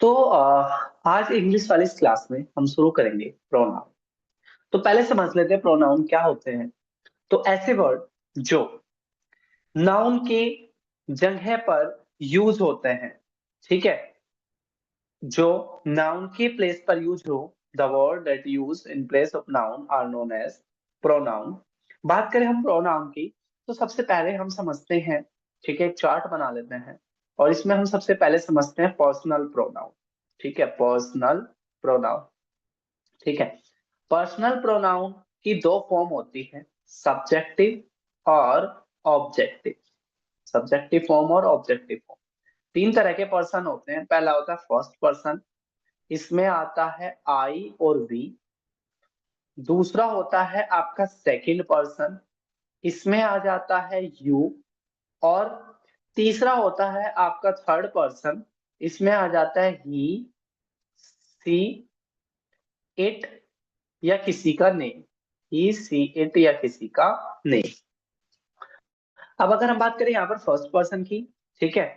तो आज इंग्लिश वाली इस क्लास में हम शुरू करेंगे प्रोनाउन। तो पहले समझ लेते हैं प्रोनाउन क्या होते हैं। तो ऐसे वर्ड जो नाउन की जगह पर यूज होते हैं, ठीक है, जो नाउन की प्लेस पर यूज हो, the word that use in place of noun are known as pronoun. बात करें हम प्रोनाउन की, तो सबसे पहले हम समझते हैं, ठीक है, एक चार्ट बना लेते हैं और इसमें हम सबसे पहले समझते हैं पर्सनल प्रोनाउन। ठीक है, पर्सनल प्रोनाउन। ठीक है, पर्सनल प्रोनाउन की दो फॉर्म होती है, सब्जेक्टिव और ऑब्जेक्टिव। सब्जेक्टिव फॉर्म और ऑब्जेक्टिव फॉर्म, तीन तरह के पर्सन होते हैं। पहला होता है फर्स्ट पर्सन, इसमें आता है आई और वी। दूसरा होता है आपका सेकंड पर्सन, इसमें आ जाता है यू। और तीसरा होता है आपका थर्ड पर्सन, इसमें आ जाता है ही, सी, इट या किसी का नेम। ही, सी, इट या किसी का नेम। अब अगर हम बात करें यहाँ पर फर्स्ट पर्सन की, ठीक है,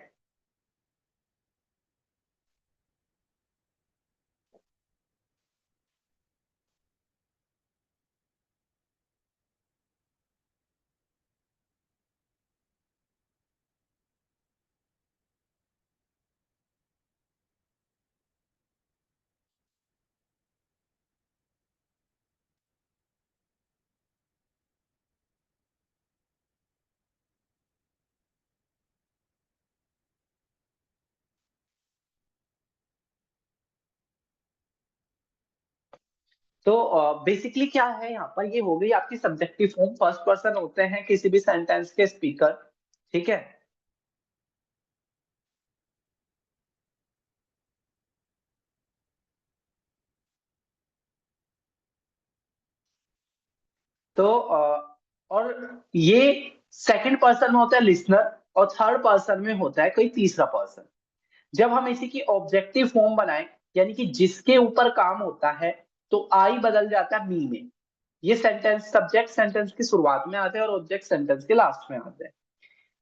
तो बेसिकली क्या है यहाँ पर, ये हो गई आपकी सब्जेक्टिव फॉर्म। फर्स्ट पर्सन होते हैं किसी भी सेंटेंस के स्पीकर, ठीक है। तो और ये सेकंड पर्सन में होता है लिसनर, और थर्ड पर्सन में होता है कोई तीसरा पर्सन। जब हम इसी की ऑब्जेक्टिव फॉर्म बनाएं, यानी कि जिसके ऊपर काम होता है, तो आई बदल जाता है मी में। ये सेंटेंस, सब्जेक्ट सेंटेंस की शुरुआत में आते हैं और ऑब्जेक्ट सेंटेंस के लास्ट में आते हैं।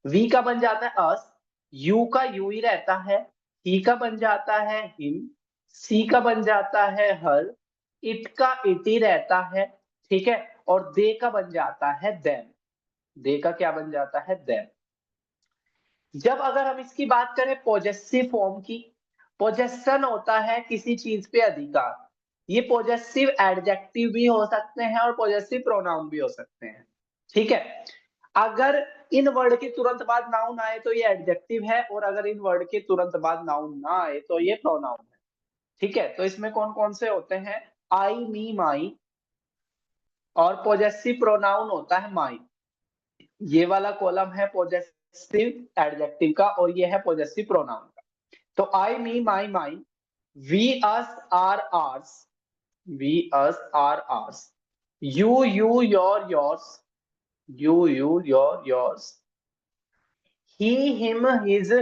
वी का बन जाता है अस, यू का यू ही रहता है, ही का बन जाता है हिम, सी का बन जाता है हर, इट का इट ही रहता है, ठीक है। और दे का बन जाता है देम। दे का क्या बन जाता है, देम। जब अगर हम इसकी बात करें पोजेसिव फॉर्म की, पोजेशन होता है किसी चीज पे अधिकार। ये पोजेसिव एडजेक्टिव भी हो सकते हैं और पोजेसिव प्रोनाउन भी हो सकते हैं, ठीक है। अगर इन वर्ड के तुरंत बाद नाउन आए तो ये एडजेक्टिव है, और अगर इन वर्ड के तुरंत बाद नाउन ना आए तो ये प्रोनाउन है, ठीक है। तो इसमें कौन कौन से होते हैं, आई, मी, माई, और पोजेसिव प्रोनाउन होता है माई। ये वाला कॉलम है पोजेसिव एडजेक्टिव का और ये है पोजेसिव प्रोनाउन का। तो I, me, my, my, we, us, our, ours, we, us, our, ours, you, your, yours, you, your, yours, he, him, his,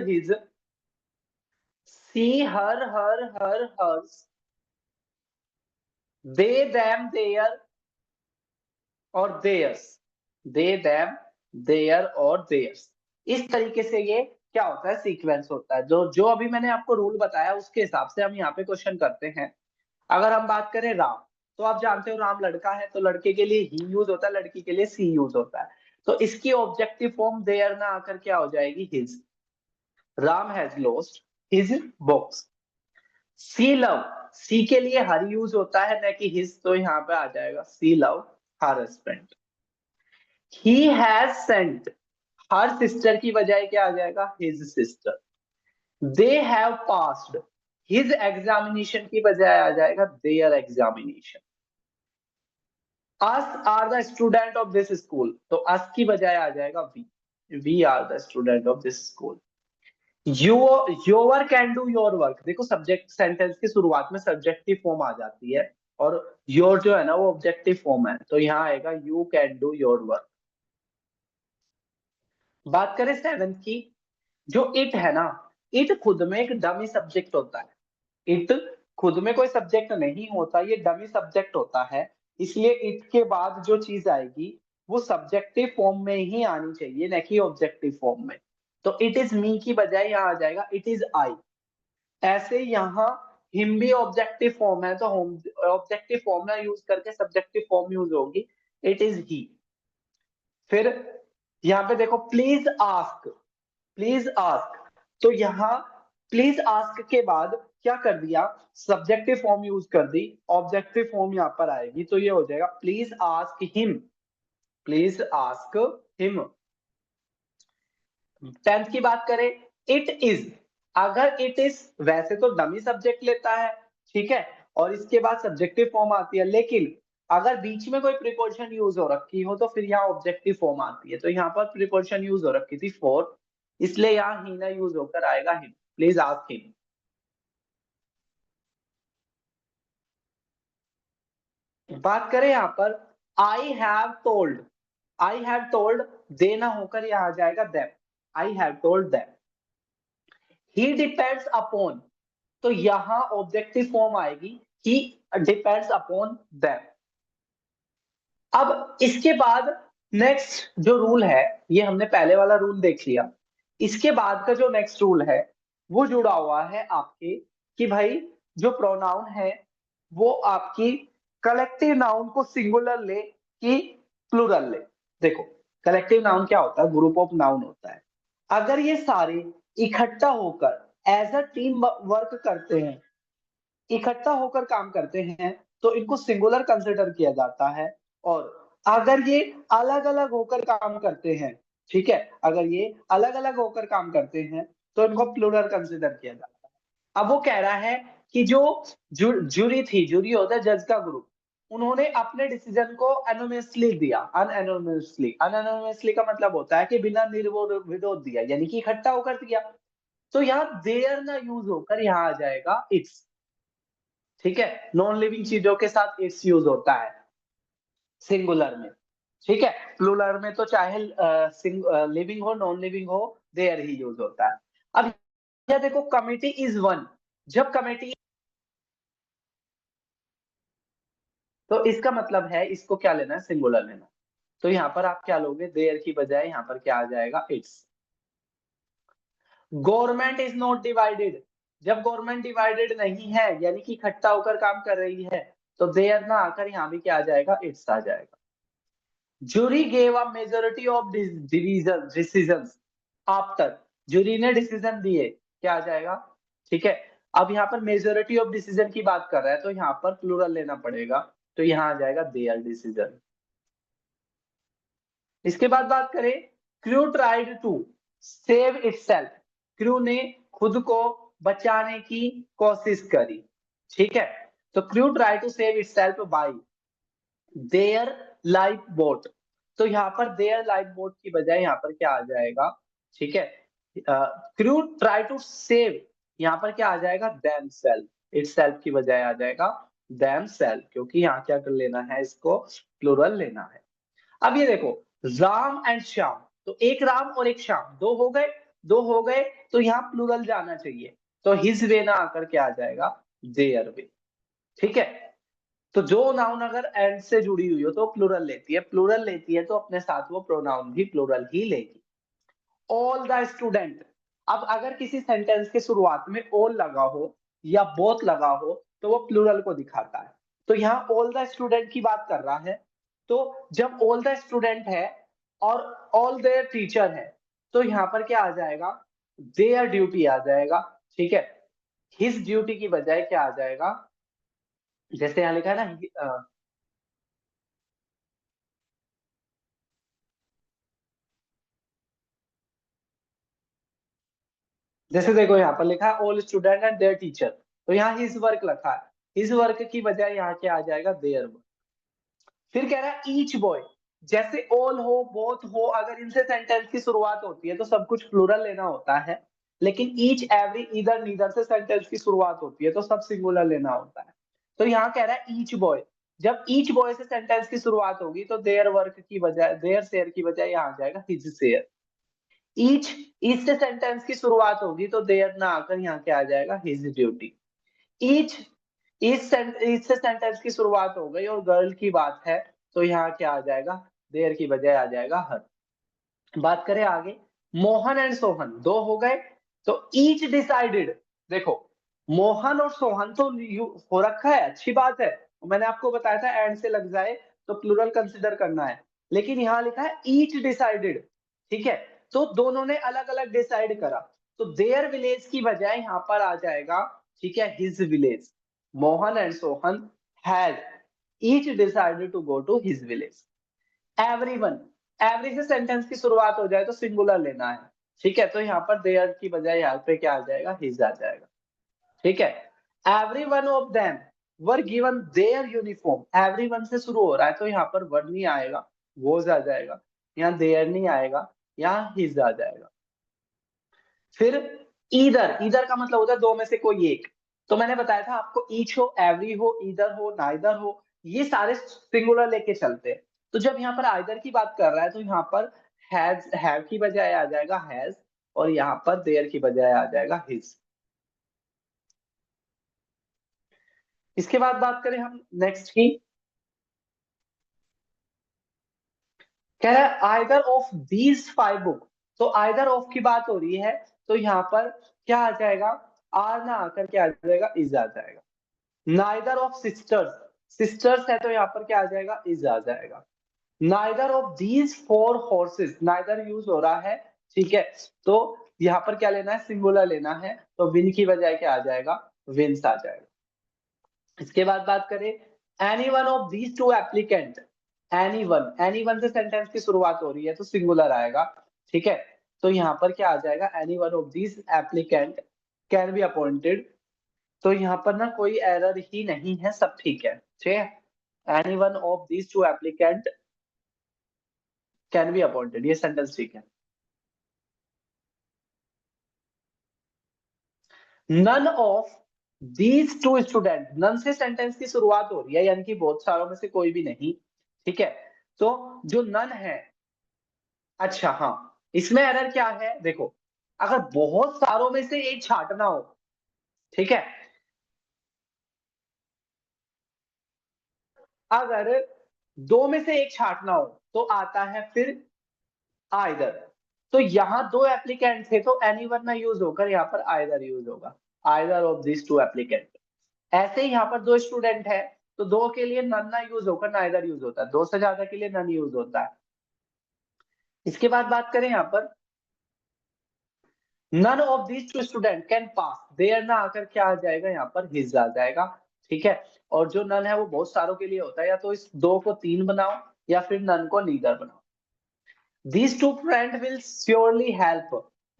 she, her, hers, they, them, their, और theirs. They, them, their और theirs. इस तरीके से ये क्या होता है, sequence होता है। जो जो अभी मैंने आपको रूल बताया उसके हिसाब से हम यहाँ पे क्वेश्चन करते हैं। अगर हम बात करें राम, तो आप जानते हो राम लड़का है, तो लड़के के लिए ही यूज होता है, लड़की के लिए सी यूज होता है। तो इसकी ऑब्जेक्टिव फॉर्म देयर ना आकर क्या हो जाएगी, his. Ram has lost his books. She love, she के लिए हर यूज होता है न कि हिज, तो यहाँ पे आ जाएगा she love her husband. He has sent, her sister की बजाय क्या आ जाएगा, his sister. They have passed, his examination की बजाय आ जाएगा their examination. Us are the student of this school, तो अस की बजाय आ जाएगा we are the student of this school. You, your can do your work. देखो सब्जेक्ट सेंटेंस की शुरुआत में सब्जेक्टिव फॉर्म आ जाती है, और योर जो है ना वो ऑब्जेक्टिव फॉर्म है, तो यहाँ आएगा you can do your work. बात करें सेवेंथ की, जो इट है ना, इट खुद में एक डमी सब्जेक्ट होता है। इट खुद में कोई सब्जेक्ट नहीं होता, ये डमी सब्जेक्ट होता है। इसलिए इट के बाद जो चीज आएगी वो सब्जेक्टिव फॉर्म में ही आनी चाहिए, न कि ऑब्जेक्टिव फॉर्म में। तो इट इज मी की बजाय यहाँ आ जाएगा इट इज आई। ऐसे यहाँ हिम भी ऑब्जेक्टिव फॉर्म है, तो ऑब्जेक्टिव फॉर्म ना यूज करके सब्जेक्टिव फॉर्म यूज होगी, इट इज ही। फिर यहाँ पे देखो प्लीज आस्क, प्लीज आस्क, तो यहाँ प्लीज आस्क के बाद क्या कर दिया, सब्जेक्टिव फॉर्म यूज कर दी, ऑब्जेक्टिव फॉर्म यहाँ पर आएगी, तो ये हो जाएगा please ask him, please ask him. 10th की बात करें, इट इज, अगर इट इज वैसे तो डमी सब्जेक्ट लेता है, ठीक है, और इसके बाद सब्जेक्टिव फॉर्म आती है, लेकिन अगर बीच में कोई प्रीपोजिशन यूज हो रखी हो तो फिर यहाँ ऑब्जेक्टिव फॉर्म आती है, तो यहाँ पर प्रीपोजिशन यूज हो रखी थी फॉर, इसलिए यहाँ ही ना यूज होकर आएगा हिम, प्लीज आस्क हिम। बात करें यहाँ पर I have told, I have told दे ना होकर यहाँ आ जाएगा them, I have told them. He depends upon, तो यहां ऑब्जेक्टिव फॉर्म आएगी, ही डिपेंड्स अपॉन देम। अब इसके बाद नेक्स्ट जो रूल है, ये हमने पहले वाला रूल देख लिया, इसके बाद का जो नेक्स्ट रूल है वो जुड़ा हुआ है आपके, कि भाई जो प्रोनाउन है वो आपकी कलेक्टिव नाउन को सिंगुलर ले कि प्लूरल ले। देखो कलेक्टिव नाउन क्या होता है, ग्रुप ऑफ नाउन होता है, अगर ये सारे इकट्ठा होकर एज अ टीम वर्क करते हैं, इकट्ठा होकर काम करते हैं, तो इनको सिंगुलर कंसिडर किया जाता है, और अगर ये अलग अलग होकर काम करते हैं, ठीक है, अगर ये अलग अलग होकर काम करते हैं तो इनको प्लूरल कंसिडर किया जाता है। अब वो कह रहा है कि जो जूरी थी, जूरी होता है जज का ग्रुप, उन्होंने अपने डिसीजन को एनोनिमसली दिया, अनएनोनिमसली, अनएनोनिमसली का मतलब होता है कि बिना निर्विरोध दिया, यानी कि इकट्ठा होकर दिया, तो यहाँ देयर ना यूज होकर यहाँ आ जाएगा इट्स, ठीक है, नॉन लिविंग चीजों के साथ इट्स यूज होता है सिंगुलर में, ठीक है, प्लूरल में तो चाहे लिविंग हो नॉन लिविंग हो देयर ही यूज होता है। अब यह देखो कमिटी इज वन, जब कमिटी, तो इसका मतलब है इसको क्या लेना है, सिंगुलर लेना, तो यहाँ पर आप क्या लोगे, देयर की बजाय यहाँ पर क्या आ जाएगा, it's. Government is not divided, जब गवर्नमेंट डिवाइडेड नहीं है यानी कि इकट्ठा होकर काम कर रही है, तो देयर ना आकर यहाँ भी क्या आ जाएगा, इट्स आ जाएगा। Jury gave a majority of decisions after, jury ने डिसीजन दिए, क्या आ जाएगा, ठीक है, अब यहाँ पर मेजोरिटी ऑफ डिसीजन की बात कर रहा है तो यहाँ पर प्लूरल लेना पड़ेगा, तो यहाँ आ जाएगा देयर डिसीजन। इसके बाद बात करें, crew tried to save itself, crew ने खुद को बचाने की कोशिश करी, ठीक है, तो crew try to save itself by their life boat, तो यहाँ पर देयर लाइफ बोट की बजाय यहाँ पर क्या आ जाएगा, ठीक है, क्रू ट्राई टू सेव, यहाँ पर क्या आ जाएगा, देम सेल्फ, इट सेल्फ की बजाय आ जाएगा देम सेल्फ, क्योंकि यहाँ क्या कर लेना है, इसको प्लूरल लेना है। अब ये देखो राम एंड श्याम, तो एक राम और एक श्याम, दो हो गए, दो हो गए, तो यहाँ प्लूरल जाना चाहिए, तो हिज वे ना आकर क्या आ जाएगा, देयर वे, ठीक है, तो जो नाउन अगर एंड से जुड़ी हुई हो तो प्लूरल लेती है, प्लूरल लेती है तो अपने साथ वो प्रोनाउन भी प्लूरल ही लेगी। ऑल द स्टूडेंट, अब अगर किसी सेंटेंस के शुरुआत में ऑल लगा हो या बोथ लगा हो तो वो प्लूरल को दिखाता है, तो यहाँ ऑल द स्टूडेंट की बात कर रहा है, तो जब ऑल द स्टूडेंट है और ऑल देयर टीचर है, तो यहाँ पर क्या आ जाएगा, देयर ड्यूटी आ जाएगा, ठीक है, हिज ड्यूटी की बजाय क्या आ जाएगा, जैसे यहाँ लिखा है ना, जैसे देखो यहाँ पर लिखा है all student and there teacher, तो यहाँ हिज वर्क लिखा है, हिज वर्क की बजाय यहाँ क्या आ जाएगा, देयर वर्क। फिर कह रहा है ईच बॉय, जैसे ऑल हो बोथ हो अगर इनसे सेंटेंस की शुरुआत होती है तो सब कुछ प्लूरल लेना होता है, लेकिन ईच एवरी इधर नीदर से सेंटेंस की शुरुआत होती है तो सब सिंगुलर लेना होता है, तो यहाँ कह रहा है ईच बॉय, जब ईच बॉय से सेंटेंस की शुरुआत होगी तो देयर वर्क की बजाय, देयर शेयर की बजाय यहाँ आ जाएगा हिज शेयर। ईच, ईच से सेंटेंस की शुरुआत होगी तो देयर ना आकर यहाँ क्या आ जाएगा, हिज ड्यूटी। ईच, ईच से सेंटेंस की शुरुआत हो गई और गर्ल की बात है तो यहाँ क्या आ जाएगा, देयर की बजाय आ जाएगा हर। बात करें आगे, मोहन एंड सोहन दो हो गए, तो ईच डिसाइडेड, देखो मोहन और सोहन तो हो रखा है, अच्छी बात है। मैंने आपको बताया था एंड से लग जाए तो प्लूरल कंसिडर करना है, लेकिन यहाँ लिखा है ईच डिसाइडेड, ठीक है? तो दोनों ने अलग-अलग डिसाइड करा, तो देयर विलेज की बजाय यहाँ पर आ जाएगा, ठीक है, his village. Mohan and Sohan has each decided to go to his village. Everyone, every से सेंटेंस की शुरुआत हो जाए तो सिंगुलर लेना है, ठीक है? तो यहाँ पर देयर की बजाय यहाँ पे क्या आ जाएगा, हिज आ जाएगा, ठीक है? Every one of them were given their uniform, every one से शुरू हो रहा है तो यहाँ पर वर नहीं आएगा, वोज आ जाएगा, यहाँ देयर नहीं आएगा, यहाँ हिज आ जाएगा। फिर ईदर, ईदर का मतलब होता है दो में से कोई एक। तो मैंने बताया था आपको ईच हो, एवरी हो, ईदर हो, नाइदर हो, ये सारे सिंगुलर लेके चलते हैं। तो जब यहाँ पर आइदर की बात कर रहा है तो यहाँ पर हैज, हैव की बजाय आ जाएगा हैज, और यहाँ पर देयर की बजाय आ जाएगा हिज। इसके बाद बात करें हम नेक्स्ट की, कह रहा है either of these five book, तो आइदर ऑफ की बात हो रही है तो यहाँ पर क्या आ जाएगा, आर ना आकर क्या आ जाएगा, इज आ जाएगा। नाइदर ऑफ सिस्टर्स, सिस्टर्स है तो यहाँ पर क्या आ जाएगा, इज आ जाएगा। Neither of these four horses, neither use हो रहा है, ठीक है? तो यहाँ पर क्या लेना है, सिंगुलर लेना है, तो विन की बजाय क्या आ जाएगा, विंस आ जाएगा। इसके बाद बात करें any one of these two applicant, any one, any one से सेंटेंस की शुरुआत हो रही है तो सिंगुलर आएगा, ठीक है? तो यहाँ पर क्या आ जाएगा, any one of these applicant can be appointed, तो यहाँ पर ना कोई एरर ही नहीं है, सब ठीक है, ठीक है? Any one of these two applicant can be appointed, ये सेंटेंस ठीक है। None of these two student, none से सेंटेंस की शुरुआत हो रही है, यानी कि बहुत सारों में से कोई भी नहीं, ठीक है? तो जो नन है, अच्छा हाँ, इसमें एरर क्या है देखो, अगर बहुत सारों में से एक छांटना हो, ठीक है, अगर दो में से एक छांटना हो तो आता है फिर आइदर। तो यहाँ दो एप्लीकेंट थे तो एनीवन ना यूज होकर यहाँ पर आइदर यूज होगा, either of this two applicant. ऐसे ही यहाँ पर दो स्टूडेंट है तो दो के लिए नन ना यूज होकर नाइदर यूज होता है, दो से ज्यादा के लिए नन यूज होता है। इसके बाद बात करें यहाँ पर none of these two student can pass, their ना आकर क्या आ जाएगा, यहाँ पर हिज आ जाएगा, ठीक है? और जो नन है वो बहुत सारों के लिए होता है, या तो इस दो को तीन बनाओ या फिर नन को नीदर बनाओ। These two friend will surely help,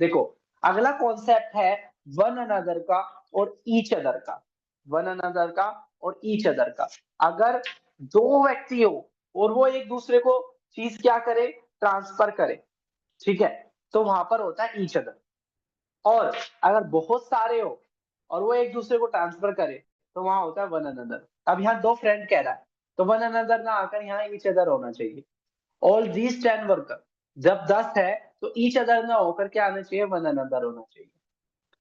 देखो अगला कॉन्सेप्ट है वन अनदर का और ईच अदर का, वन अनदर का और ईच अदर का। अगर दो व्यक्ति हो और वो एक दूसरे को चीज क्या करे, ट्रांसफर करे, ठीक है, तो वहां पर होता है ईच अदर। और अगर बहुत सारे हो और वो एक दूसरे को ट्रांसफर करे तो वहां होता है वन अनदर। अब यहाँ दो फ्रेंड कह रहा है तो वन अनदर ना आकर यहाँ ईच अदर होना चाहिए। ऑल दीज 10 वर्कर, जब 10 है तो ईच अदर ना होकर क्या आना चाहिए, वन अनदर होना चाहिए।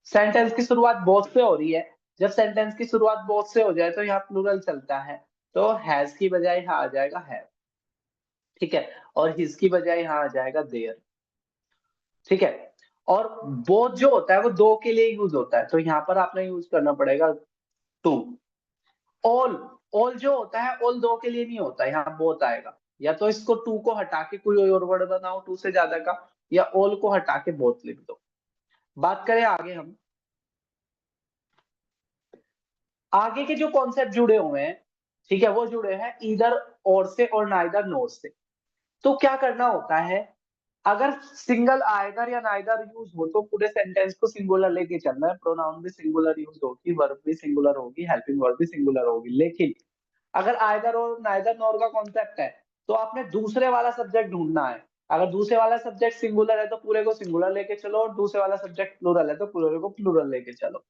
सेंटेंस की शुरुआत बोथ से हो रही है, जब सेंटेंस की शुरुआत बोथ से हो जाए तो यहाँ प्लूरल चलता है, तो हैज की बजाय यहाँ आ जाएगा है, ठीक है? और हिज की बजाय यहाँ आ जाएगा देयर, ठीक है? और बोथ जो होता है वो दो के लिए यूज होता है, तो यहाँ पर आपने यूज करना पड़ेगा टू। ऑल, ऑल जो होता है ऑल दो के लिए नहीं होता, यहाँ बोथ आएगा, या तो इसको टू को हटा के कोई और वर्ड बनाओ टू से ज्यादा का, या ऑल को हटा के बोथ लिख दो। बात करें आगे हम, आगे के जो कॉन्सेप्ट जुड़े हुए हैं, ठीक है, वो जुड़े हैं ईदर और से और नाइदर नोर से। तो क्या करना होता है, अगर सिंगल आइदर या नाइदर यूज हो तो पूरे सेंटेंस को सिंगुलर लेके चलना है, प्रोनाउन भी सिंगुलर यूज होगी, वर्ब भी सिंगुलर होगी, हेल्पिंग वर्ब भी सिंगुलर होगी। लेकिन अगर आइदर और नाइदर नॉर का कॉन्सेप्ट है तो आपने दूसरे वाला सब्जेक्ट ढूंढना है। अगर दूसरे वाला सब्जेक्ट सिंगुलर है तो पूरे को सिंगुलर लेके चलो, और दूसरे वाला सब्जेक्ट प्लूरल है तो पूरे को प्लूरल लेके चलो।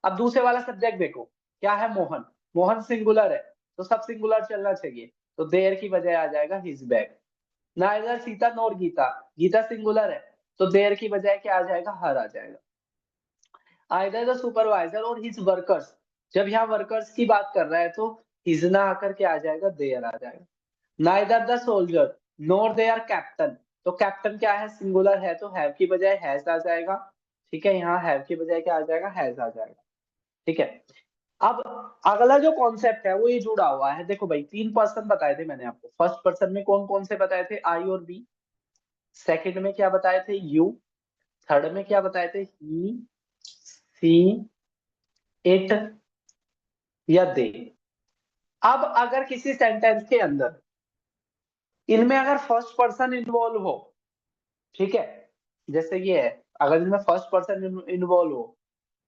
अब दूसरे वाला सब्जेक्ट देखो, क्या है, मोहन, मोहन सिंगुलर है तो सब सिंगुलर चलना चाहिए, तो देयर की बजाय आ जाएगा his bag. Neither Sita nor Gita, Gita singular है तो देयर की बजाय क्या आ जाएगा, हर आ जाएगा। आइदर द सुपरवाइजर और हिज वर्कर्स, जब यहाँ वर्कर्स की बात कर रहा है तो हिज ना आकर के आ जाएगा, देयर आ जाएगा। Neither the soldier nor there captain, तो कैप्टन क्या है, सिंगुलर है तो हैव की बजाय हैज आ जाएगा, ठीक है? यहाँ हैव की बजाय क्या आ जाएगा, हैज आ जाएगा, ठीक है। अब अगला जो कॉन्सेप्ट है वो ये जुड़ा हुआ है। देखो भाई 3 पर्सन बताए थे मैंने आपको। फर्स्ट पर्सन में कौन कौन से बताए थे? आई और बी। सेकंड में क्या बताए थे? यू। थर्ड में क्या बताए थे? ही, सी, इट या दे। अब अगर किसी सेंटेंस के अंदर इनमें अगर फर्स्ट पर्सन इन्वॉल्व हो, ठीक है, जैसे ये है, अगर इसमें फर्स्ट पर्सन इन्वॉल्व हो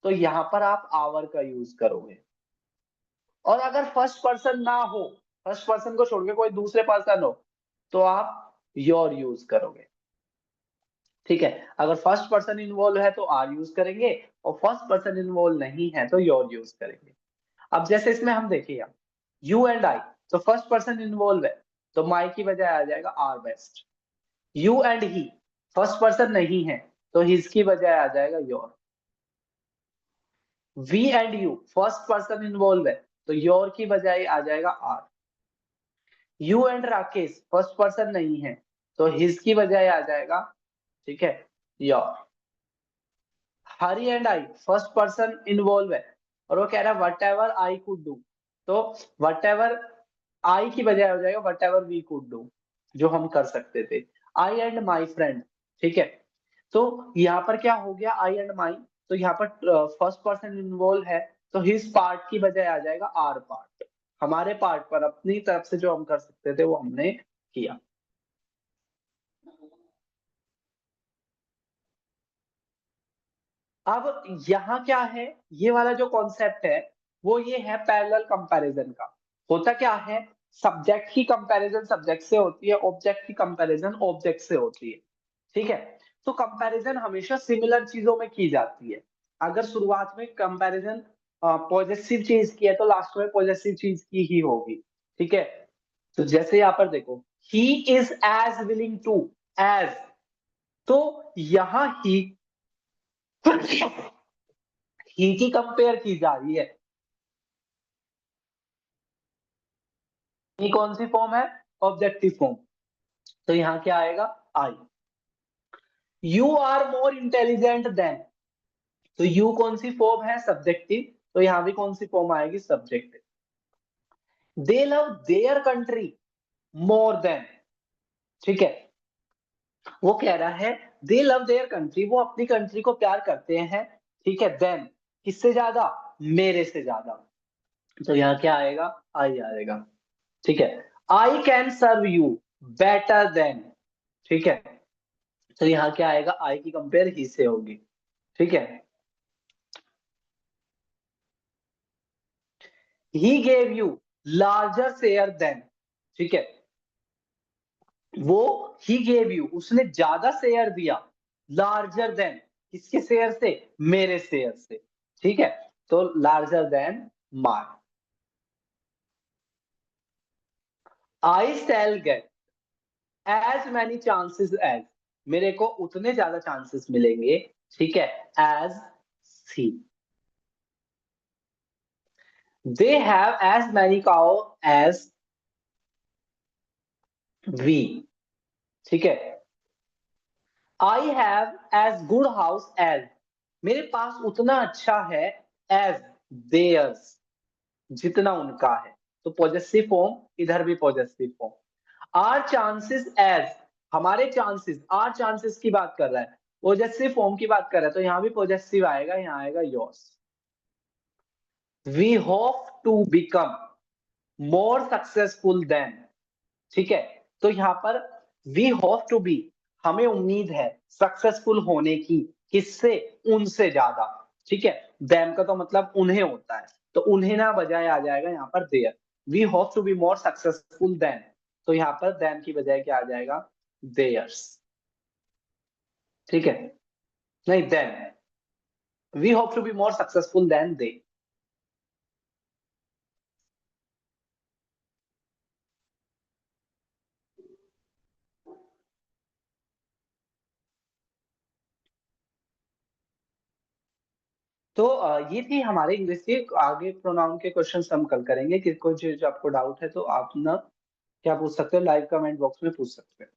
तो यहां पर आप आवर का यूज करोगे। और अगर फर्स्ट पर्सन ना हो, फर्स्ट पर्सन को छोड़ के कोई दूसरे पर्सन हो, तो आप योर यूज करोगे। ठीक है, अगर फर्स्ट पर्सन इन्वॉल्व है तो आर यूज करेंगे, और फर्स्ट पर्सन इन्वॉल्व नहीं है तो योर यूज करेंगे। अब जैसे इसमें हम देखिए, यू एंड आई, तो फर्स्ट पर्सन इन्वॉल्व है तो माई की बजाय आ जाएगा are best. You and he, first person नहीं है तो हिज की बजाय आ जाएगा your. We and you, first person involve है तो योर की बजाय आ जाएगा our. You and Rakesh, first person नहीं है तो हिज की बजाय आ जाएगा, ठीक है, your. Hari and I, first person involve है और वो कह रहा है whatever I could do, तो वट एवर आई की बजाय हो जाएगा whatever we could do, जो हम कर सकते थे। आई एंड माई फ्रेंड, ठीक है, तो यहाँ पर क्या हो गया? आई एंड माई, तो यहाँ पर फर्स्ट पर्सन इन्वॉल्व है तो हिज पार्ट की बजाय आ जाएगा आर पार्ट। हमारे पार्ट पर अपनी तरफ से जो हम कर सकते थे वो हमने किया। अब यहाँ क्या है, ये वाला जो कॉन्सेप्ट है वो ये है पैरेलल कंपैरिजन का। होता क्या है, सब्जेक्ट की कंपैरिजन सब्जेक्ट से होती है, ऑब्जेक्ट की कंपैरिजन ऑब्जेक्ट से होती है। ठीक है, तो कंपैरिजन हमेशा सिमिलर चीजों में की जाती है। अगर शुरुआत में कंपैरिजन पॉजिटिव चीज की है तो लास्ट में पॉजिटिव चीज की ही होगी। ठीक है, तो जैसे यहाँ पर देखो, he is as willing to, as, तो यहाँ ही की कंपेयर की जा रही है। ही कौन सी फॉर्म है? ऑब्जेक्टिव फॉर्म, तो यहाँ क्या आएगा? I. You are more intelligent than, तो यू कौन सी फॉर्म है? सब्जेक्टिव, तो यहाँ भी कौन सी फॉर्म आएगी? Subjective. They love their country more than, ठीक है, वो कह रहा है दे लव देयर कंट्री, वो अपनी कंट्री को प्यार करते हैं, ठीक है, देन, किससे ज्यादा? मेरे से ज्यादा, तो यहाँ क्या आएगा? आई आएगा। ठीक है, I can serve you better than, ठीक है, तो यहाँ क्या आएगा? आई की कंपेयर ही से होगी। ठीक है, he gave you larger share than, ठीक है, वो ही गेव यू, उसने ज्यादा शेयर दिया, लार्जर देन, किसके शेयर से? मेरे शेयर से। ठीक है, तो larger than my. I shall get as many chances as, मेरे को उतने ज्यादा चांसेस मिलेंगे, ठीक है, as she. They have as many cow as we, ठीक है, I have as good house as, मेरे पास उतना अच्छा है एज देयर्स, जितना उनका है। तो पॉजेसिव फॉर्म, इधर भी possessive form. Our chances as, हमारे चांसेस, आर चांसेस की बात कर रहा है, पॉजेसिव फॉर्म की बात कर रहा है, तो यहां भी पॉजेसिव आएगा, यहां आएगा yours. We hope to become more successful than, ठीक है, तो यहां पर वी होप टू बी, हमें उम्मीद है सक्सेसफुल होने की, किससे? उनसे ज्यादा। ठीक है, देम का तो मतलब उन्हें होता है, तो उन्हें ना बजाय आ जाएगा यहाँ पर their. We hope to be more successful than, तो यहाँ पर देम की बजाय क्या आ जाएगा? देयर्स। ठीक है, नहीं then, we hope to be more successful than they. तो ये थी हमारे इंग्लिश के। आगे प्रोनाउन के क्वेश्चन हम कल करेंगे। कि कुछ जो आपको डाउट है तो आप ना क्या पूछ सकते हो, लाइव कमेंट बॉक्स में पूछ सकते हो।